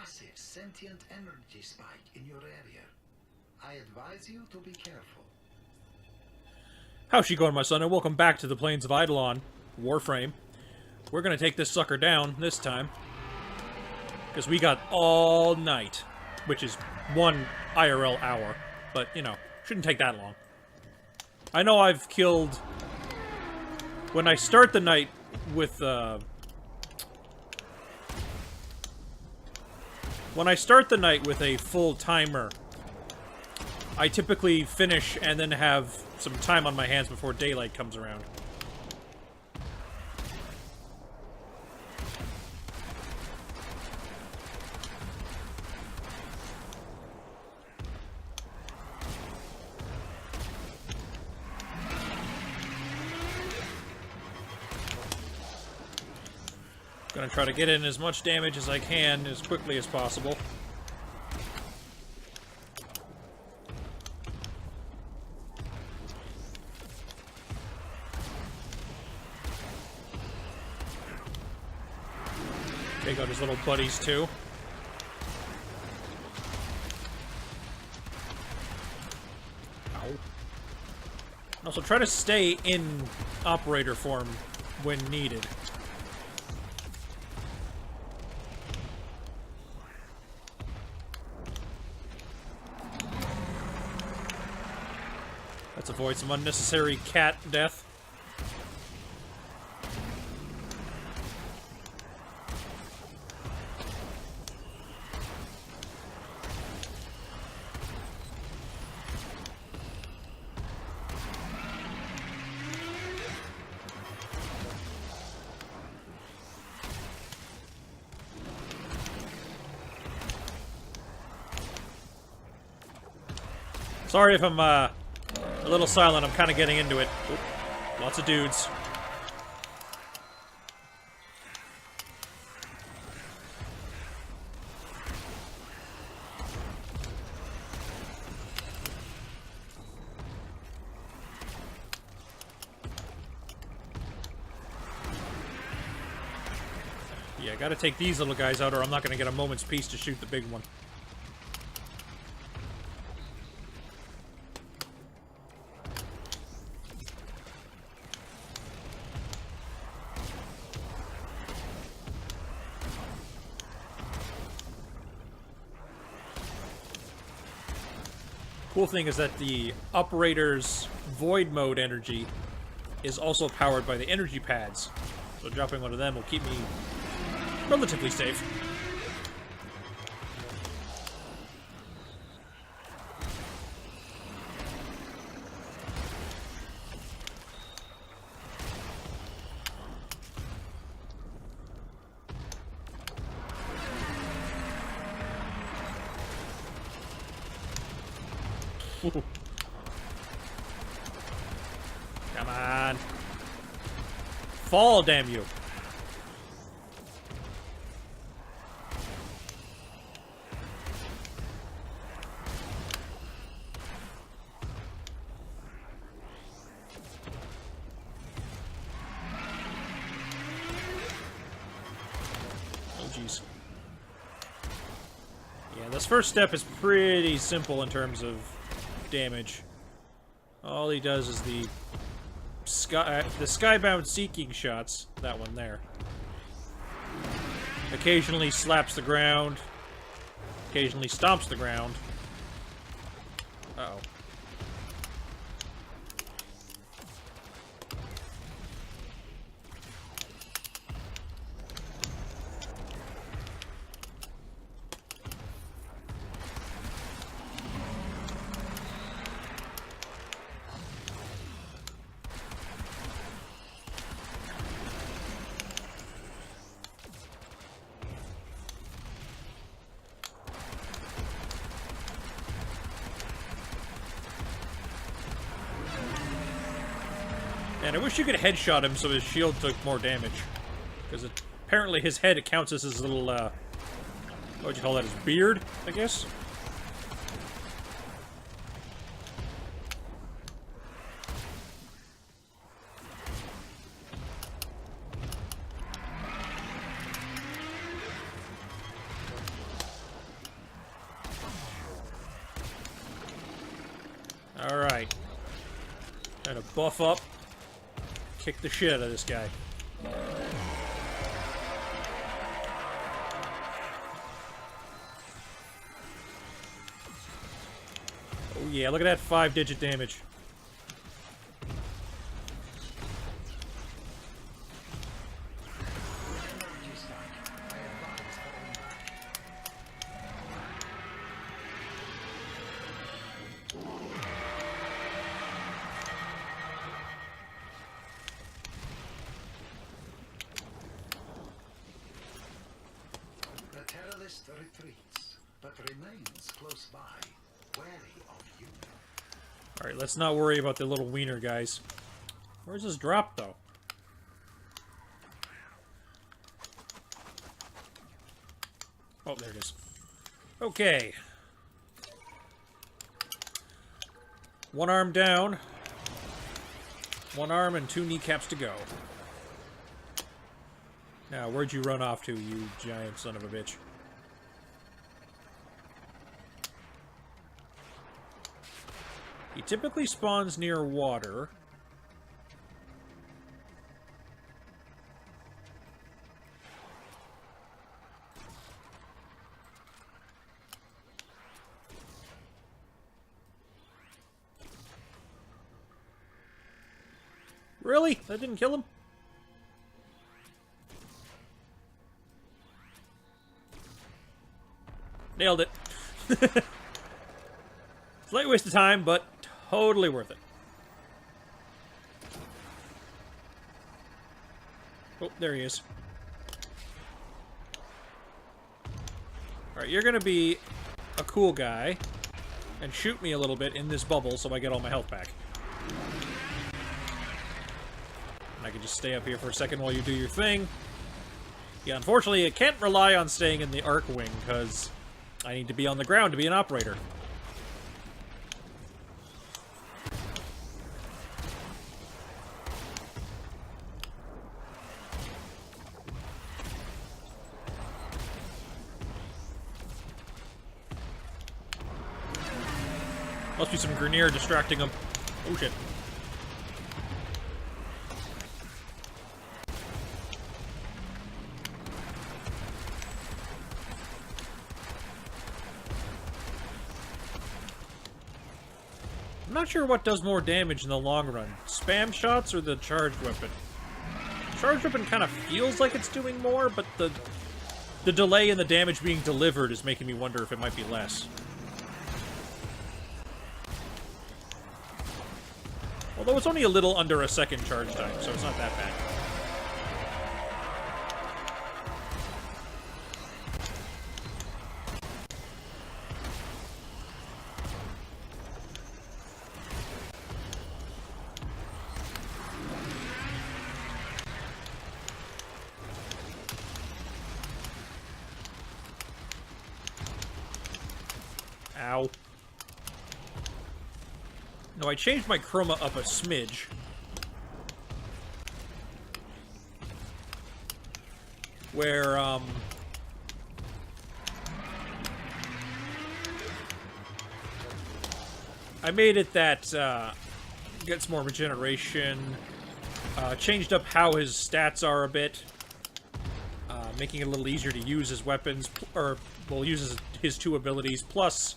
massive sentient energy spike in your area. I advise you to be careful. How's she going, my son? And welcome back to the Plains of Eidolon, Warframe. We're gonna take this sucker down this time. Because we got all night. Which is 1 IRL hour. But, you know, shouldn't take that long. I know I've killed... When I start the night with, When I start the night with a full timer, I typically finish and then have some time on my hands before daylight comes around. Gonna try to get in as much damage as I can as quickly as possible. Take out his little buddies too. Ow. Also try to stay in operator form when needed. Let's avoid some unnecessary cat death. Sorry if I'm, a little silent. I'm kind of getting into it. Oop. Lots of dudes. Yeah, gotta take these little guys out or I'm not gonna get a moment's peace to shoot the big one. Cool thing is that the operator's void mode energy is also powered by the energy pads, so dropping one of them will keep me relatively safe. Come on. Fall, damn you. Oh, jeez. Yeah, this first step is pretty simple in terms of damage. All he does is the skybound seeking shots. That one there. Occasionally slaps the ground. Occasionally stomps the ground. Uh-oh. And I wish you could headshot him so his shield took more damage. Because apparently his head counts as his little, what would you call that, his beard, I guess? Trying to buff up. Kick the shit out of this guy. Oh yeah, look at that 5-digit damage. Retreats, but remains close by, wary of you. Alright, let's not worry about the little wiener guys. Where's this drop, though? Oh, there it is. Okay. One arm down. One arm and 2 kneecaps to go. Now, where'd you run off to, you giant son of a bitch? He typically spawns near water. Really? That didn't kill him? Nailed it. Slight waste of time, but totally worth it. Oh, there he is. Alright, you're gonna be a cool guy and shoot me a little bit in this bubble so I get all my health back. And I can just stay up here for a second while you do your thing. Yeah, unfortunately, I can't rely on staying in the arc wing, because I need to be on the ground to be an operator. Must be some Grenier distracting him. Oh shit. I'm not sure what does more damage in the long run. Spam shots or the charged weapon? Charged weapon kind of feels like it's doing more, but the delay in the damage being delivered is making me wonder if it might be less. Although it's only a little under a second charge time, so it's not that bad. Ow. No, I changed my chroma up a smidge. Where, I made it that, gets more regeneration. Changed up how his stats are a bit. Making it a little easier to use his weapons, or, well, uses his 2 abilities, plus,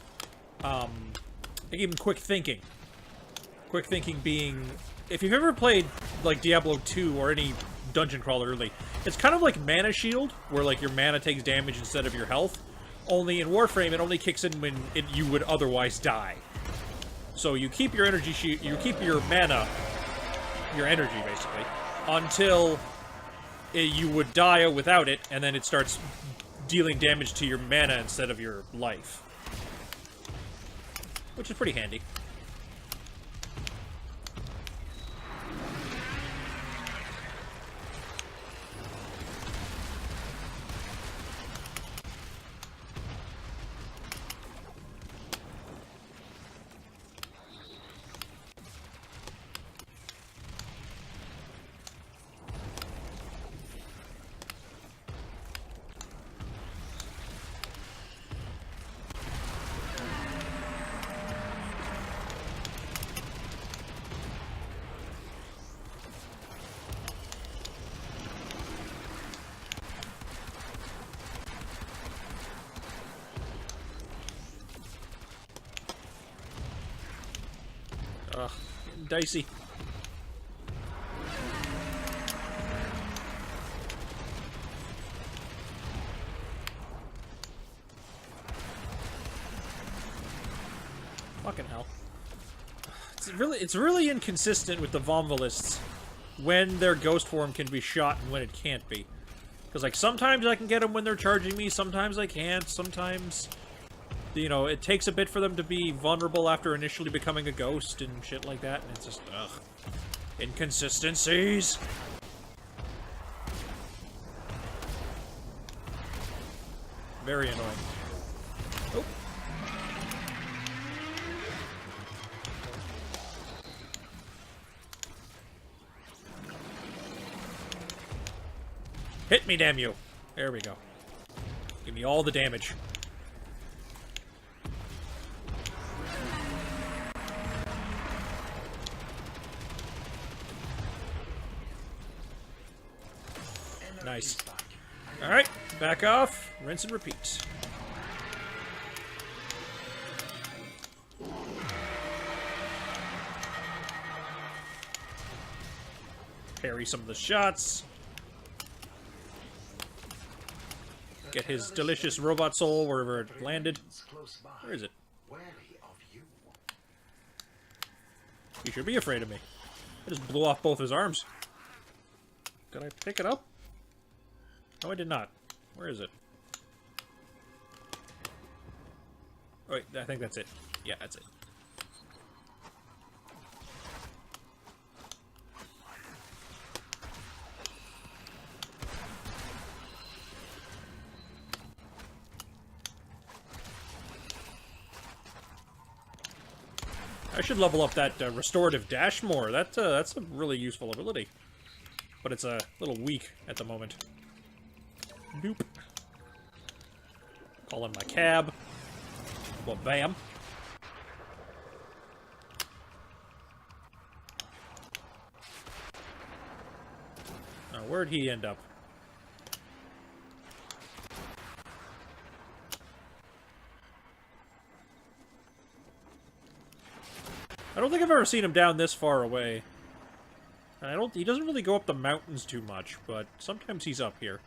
I gave him quick thinking. Quick thinking being, if you've ever played, like, Diablo 2 or any dungeon crawler early, it's kind of like Mana Shield, where, like, your mana takes damage instead of your health. Only in Warframe, it only kicks in when you would otherwise die. So you keep your energy shield, you keep your mana, your energy, basically, until you would die without it, and then it starts dealing damage to your mana instead of your life. Which is pretty handy. Ugh, getting dicey. Fucking hell. It's really inconsistent with the Vomvalists when their ghost form can be shot and when it can't be. Because, like, sometimes I can get them when they're charging me, sometimes I can't, sometimes, you know, it takes a bit for them to be vulnerable after initially becoming a ghost and shit like that, and it's just, ugh. Inconsistencies! Very annoying. Oh. Hit me, damn you! There we go. Give me all the damage. Nice. Alright, back off, rinse and repeat. Parry some of the shots. Get his delicious robot soul wherever it landed. Where is it? He should be afraid of me. I just blew off both his arms. Did I pick it up? No, I did not. Where is it? Oh, wait, I think that's it. Yeah, that's it. I should level up that restorative dash more. That's a really useful ability. But it's a little weak at the moment. Nope. Call in my cab. Well, bam. Now, where'd he end up? I don't think I've ever seen him down this far away. He doesn't really go up the mountains too much, but sometimes he's up here.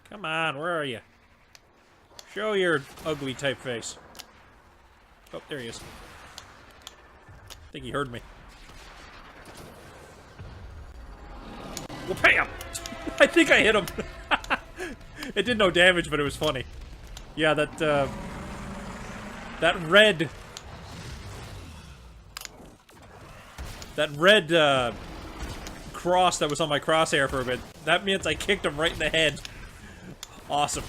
Come on, where are you? Show your ugly type face. Oh, there he is. I think he heard me. Well, bam! I think I hit him. It did no damage, but it was funny. Yeah, that red cross that was on my crosshair for a bit, that means I kicked him right in the head. Awesome.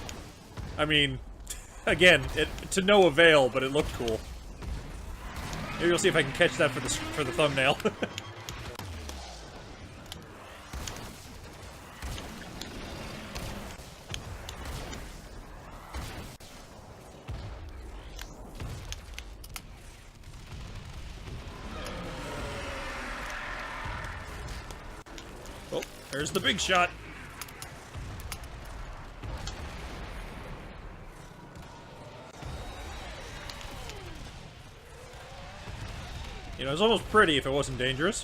I mean, again, to no avail, but it looked cool. Maybe we'll see if I can catch that for the thumbnail. Oh, there's the big shot. You know, it's almost pretty if it wasn't dangerous.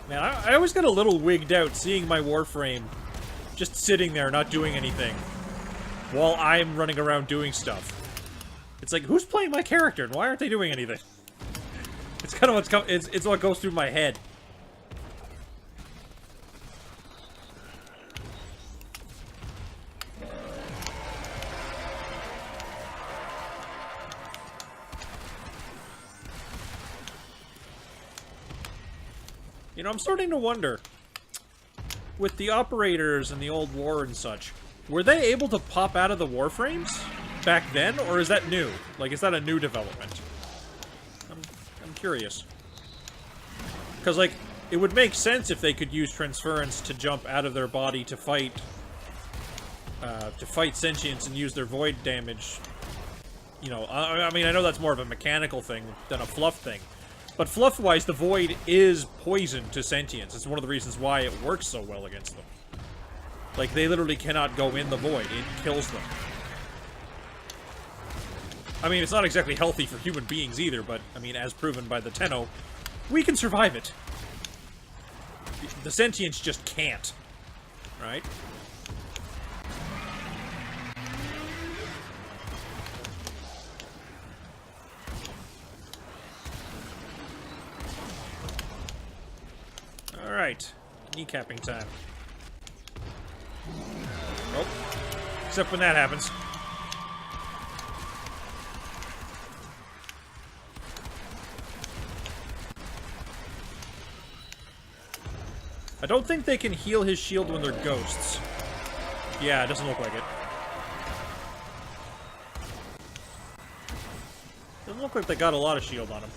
Man, I always get a little wigged out seeing my Warframe just sitting there not doing anything while I'm running around doing stuff. It's like, who's playing my character and why aren't they doing anything? It's kind of it's what goes through my head. You know, I'm starting to wonder, with the operators and the old war and such, were they able to pop out of the Warframes back then, or is that new? Like, is that a new development? I'm curious. Because, like, it would make sense if they could use transference to jump out of their body to fight sentience and use their void damage. You know, I mean, I know that's more of a mechanical thing than a fluff thing. But fluff-wise, the void is poison to sentience. It's one of the reasons why it works so well against them. Like, they literally cannot go in the void. It kills them. I mean, it's not exactly healthy for human beings either, but, I mean, as proven by the Tenno, we can survive it. The sentients just can't. Right? Alright. Kneecapping time. Oh. Except when that happens. I don't think they can heal his shield when they're ghosts. Yeah, it doesn't look like it. Doesn't look like they got a lot of shield on him.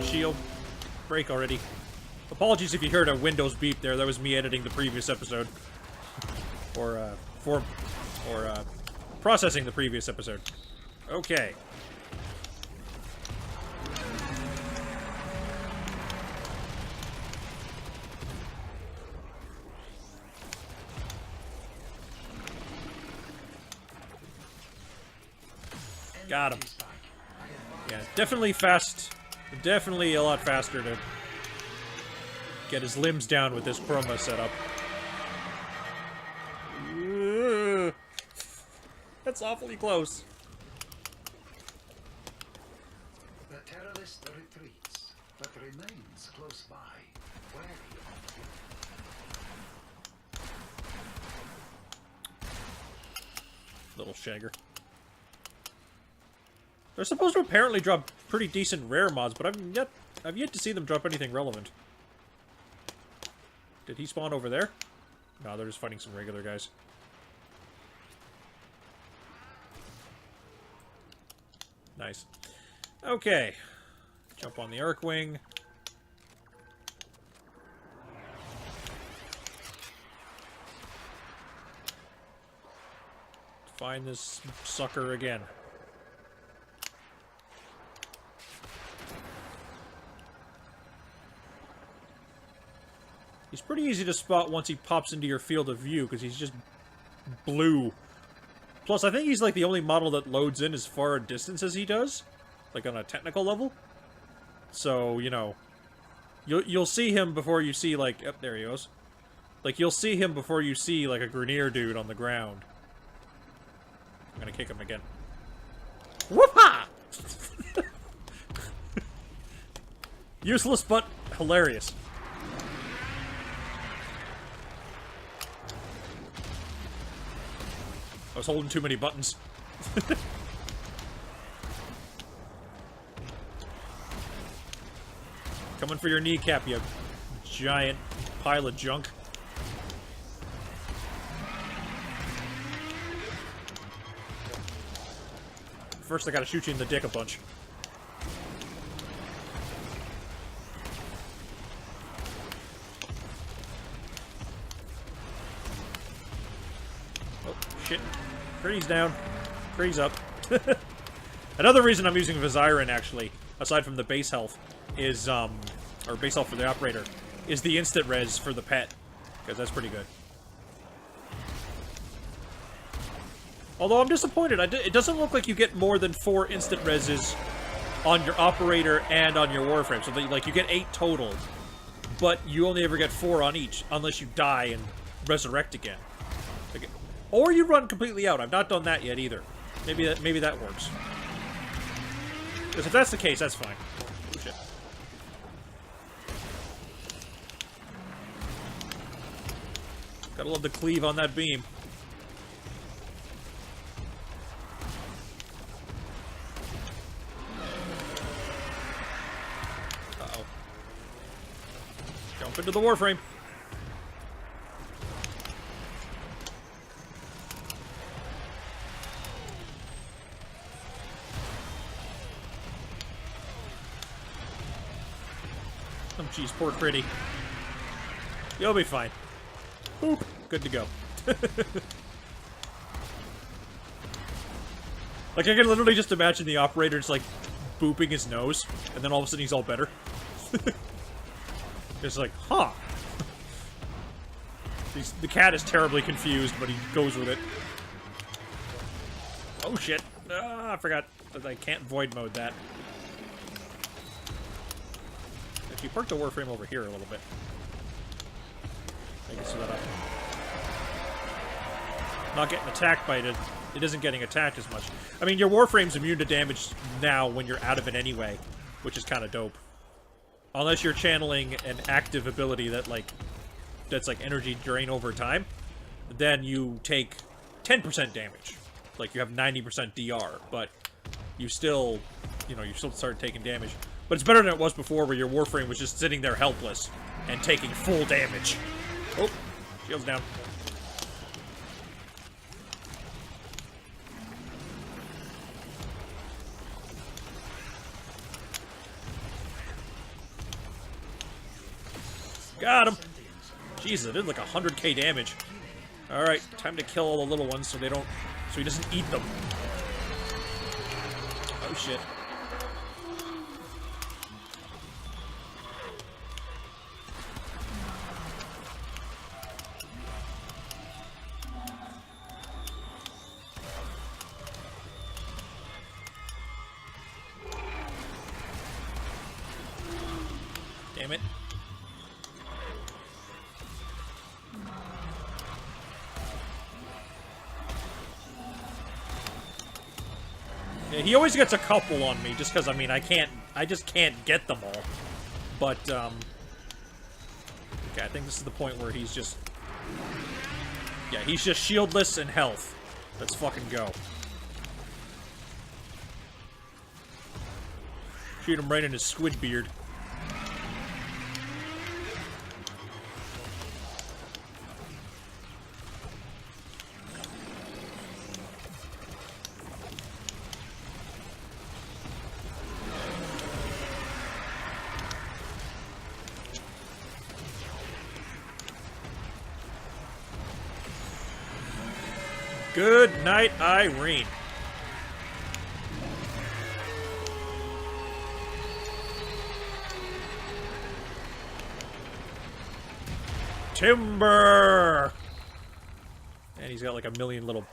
Shield. Break already. Apologies if you heard a Windows beep there. That was me editing the previous episode. Or processing the previous episode. Okay. Got him. Yeah, definitely fast. Definitely a lot faster to get his limbs down with this Chroma setup. That's awfully close. The terrorist retreats, but remains close by, wary of Little shagger. They're supposed to apparently drop pretty decent rare mods, but I've yet to see them drop anything relevant. Did he spawn over there? No, they're just fighting some regular guys. Nice. Okay. Jump on the Arcwing. Find this sucker again. He's pretty easy to spot once he pops into your field of view, because he's just blue. Plus, I think he's like the only model that loads in as far a distance as he does. Like, on a technical level. So, you know, you'll see him before you see, like... Oh, there he goes. Like, you'll see him before you see, like, a Grenier dude on the ground. I'm gonna kick him again. Whoop-ha! Useless, but hilarious. I was holding too many buttons. Coming for your kneecap, you giant pile of junk. First, I gotta shoot you in the dick a bunch. Oh, shit. Pretty's down. Pretty's up. Another reason I'm using Viziron, actually, aside from the base health, is, or base health for the operator, is the instant res for the pet. Because that's pretty good. Although I'm disappointed. It doesn't look like you get more than 4 instant reses on your operator and on your Warframe. So that, like, you get 8 total, but you only ever get 4 on each, unless you die and resurrect again. Okay. Or you run completely out. I've not done that yet either. Maybe that works. Because if that's the case, that's fine. Oh, shit. Gotta love the cleave on that beam. Uh-oh. Jump into the Warframe. Oh, jeez, poor Critty. You'll be fine. Boop. Good to go. Like, I can literally just imagine the operator just, like, booping his nose, and then all of a sudden he's all better. It's like, huh. The cat is terribly confused, but he goes with it. Oh, shit. Ah, I forgot that I can't void mode that. Actually, park the Warframe over here a little bit. I can see that up. Not getting attacked by it. It isn't getting attacked as much. I mean, your Warframe's immune to damage now when you're out of it anyway, which is kind of dope. Unless you're channeling an active ability that, like, that's like energy drain over time, then you take 10% damage. Like, you have 90% DR, but you still, you know, you still start taking damage. But it's better than it was before, where your Warframe was just sitting there helpless and taking full damage. Oh, shield's down. Got him! Jesus, it did like 100k damage. Alright, time to kill all the little ones so they don't... so he doesn't eat them. Oh shit. Damn it. Yeah, he always gets a couple on me, just because, I mean, I just can't get them all. But, okay, I think this is the point where he's just... yeah, he's just shieldless and health. Let's fucking go. Shoot him right in his squid beard. Good night, Irene. Timber! And he's got like a million little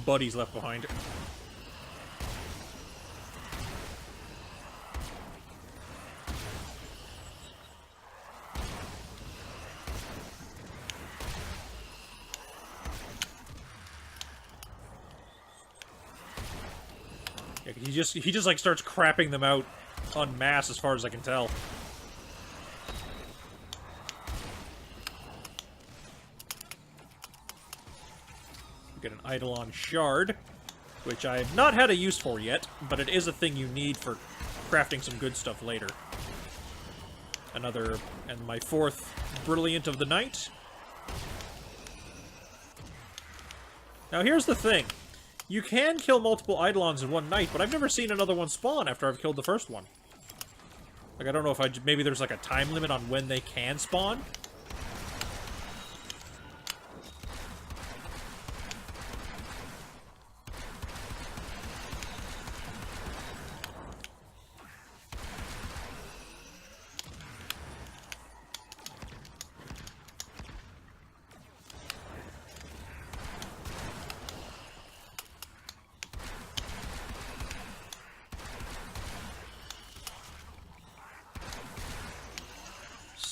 buddies left behind. Yeah, he just like starts crapping them out en masse as far as I can tell. We get an Eidolon shard, which I've not had a use for yet, but it is a thing you need for crafting some good stuff later. Another, and my 4th Brilliant of the Night. Now here's the thing. You can kill multiple Eidolons in one night, but I've never seen another one spawn after I've killed the first one. Like, I don't know if maybe there's like a time limit on when they can spawn.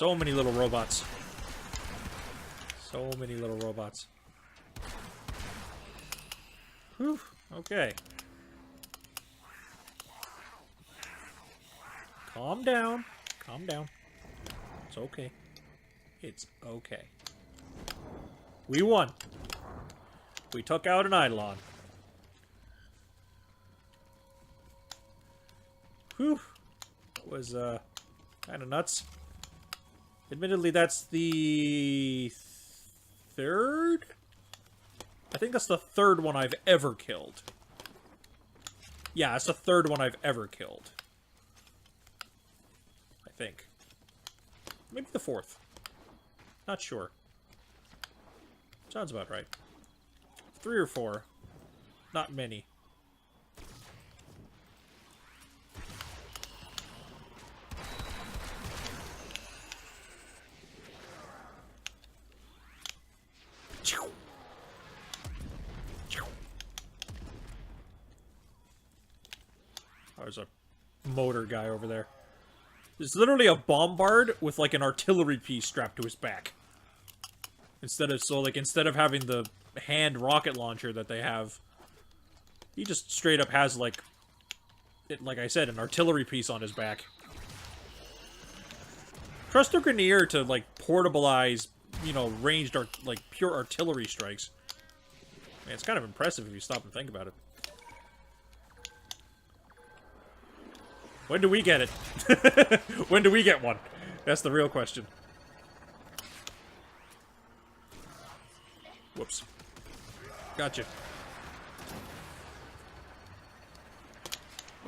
So many little robots. So many little robots. Whew. Okay. Calm down. Calm down. It's okay. It's okay. We won. We took out an Eidolon. Whew. That was, kind of nuts. Admittedly, that's the third? I think that's the third one I've ever killed. Yeah, that's the third one I've ever killed. I think. Maybe the fourth. Not sure. Sounds about right. 3 or 4. Not many. There's a motor guy over there. There's literally a bombard with like an artillery piece strapped to his back. Instead of having the hand rocket launcher that they have, he just straight up has like I said, an artillery piece on his back. Trust a Grineer to like portabilize, you know, ranged pure artillery strikes. Man, it's kind of impressive if you stop and think about it. When do we get it? When do we get one? That's the real question. Whoops. Gotcha.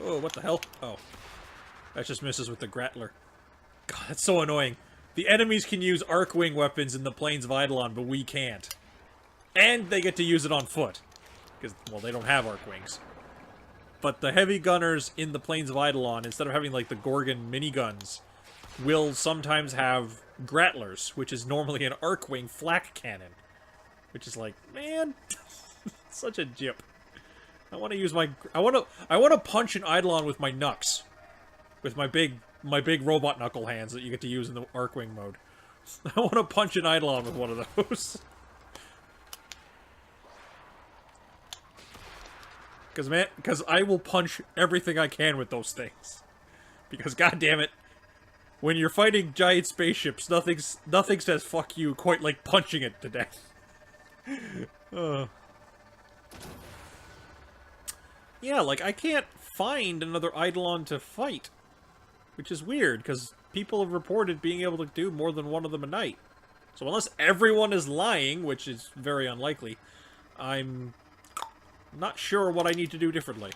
Oh, what the hell? Oh. That just misses with the Grappler. God, that's so annoying. The enemies can use Arcwing weapons in the Plains of Eidolon, but we can't. And they get to use it on foot. Because, well, they don't have Arcwings. But the heavy gunners in the Plains of Eidolon, instead of having, like, the Gorgon miniguns, will sometimes have Grattlers, which is normally an Arcwing flak cannon. Which is like, man, such a jip. I want to use my... I want to punch an Eidolon with my knucks. With my big robot knuckle hands that you get to use in the Arcwing mode. I want to punch an Eidolon with one of those. Because I will punch everything I can with those things. Because, goddammit, when you're fighting giant spaceships, nothing says fuck you quite like punching it to death. Yeah, like, I can't find another Eidolon to fight. Which is weird, because people have reported being able to do more than one of them a night. So unless everyone is lying, which is very unlikely, I'm not sure what I need to do differently.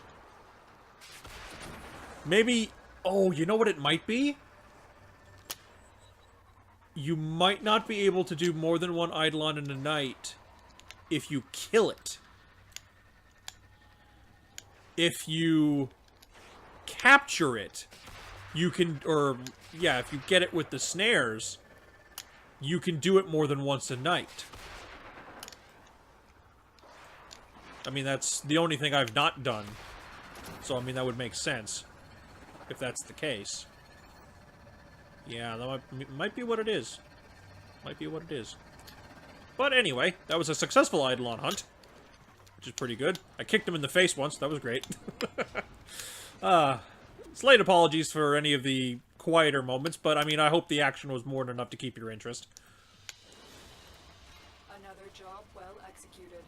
Maybe... Oh, you know what it might be? You might not be able to do more than one Eidolon in a night if you kill it. If you capture it, you can... Or, yeah, if you get it with the snares, you can do it more than once a night. I mean, that's the only thing I've not done. So, I mean, that would make sense. If that's the case. Yeah, that might be what it is. Might be what it is. But anyway, that was a successful Eidolon hunt. Which is pretty good. I kicked him in the face once. That was great. Slight apologies for any of the quieter moments, but I mean, I hope the action was more than enough to keep your interest. Another job well executed.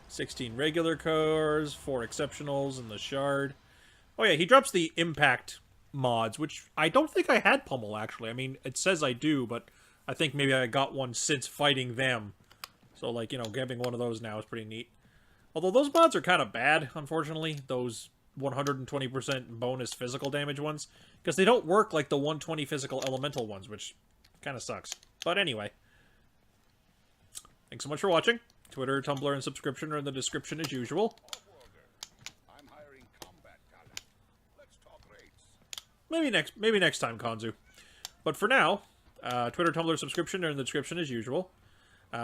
16 regular cores, 4 exceptionals, and the shard. Oh yeah, he drops the impact mods, which I don't think I had Pummel, actually. I mean, it says I do, but I think maybe I got one since fighting them. So, like, you know, getting one of those now is pretty neat. Although those mods are kind of bad, unfortunately. Those 120% bonus physical damage ones. Because they don't work like the 120 physical elemental ones, which kind of sucks. But anyway. Thanks so much for watching. Twitter, Tumblr, and subscription are in the description as usual. Maybe next time, Konzu. But for now, Twitter, Tumblr, subscription are in the description as usual.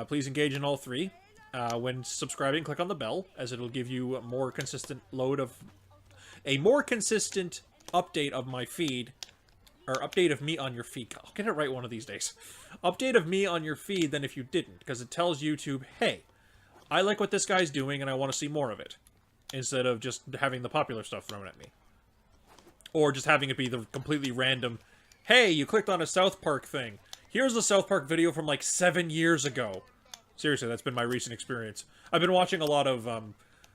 Please engage in all 3. When subscribing, click on the bell, as it'll give you a more consistent update of my feed or update of me on your feed. I'll get it right one of these days. Update of me on your feed than if you didn't, because it tells YouTube, hey, I like what this guy's doing and I want to see more of it, instead of just having the popular stuff thrown at me. Or just having it be the completely random, hey, you clicked on a South Park thing. Here's a South Park video from like 7 years ago. Seriously, that's been my recent experience. I've been watching a lot of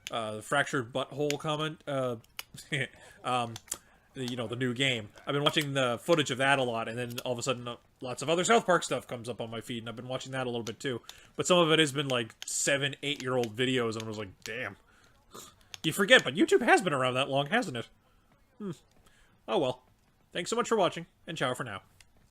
the Fractured Butthole comment, you know, the new game. I've been watching the footage of that a lot, and then all of a sudden, lots of other South Park stuff comes up on my feed, and I've been watching that a little bit too. But some of it has been like 7, 8-year-old videos, and I was like, damn. You forget, but YouTube has been around that long, hasn't it? Oh well. Thanks so much for watching, and ciao for now.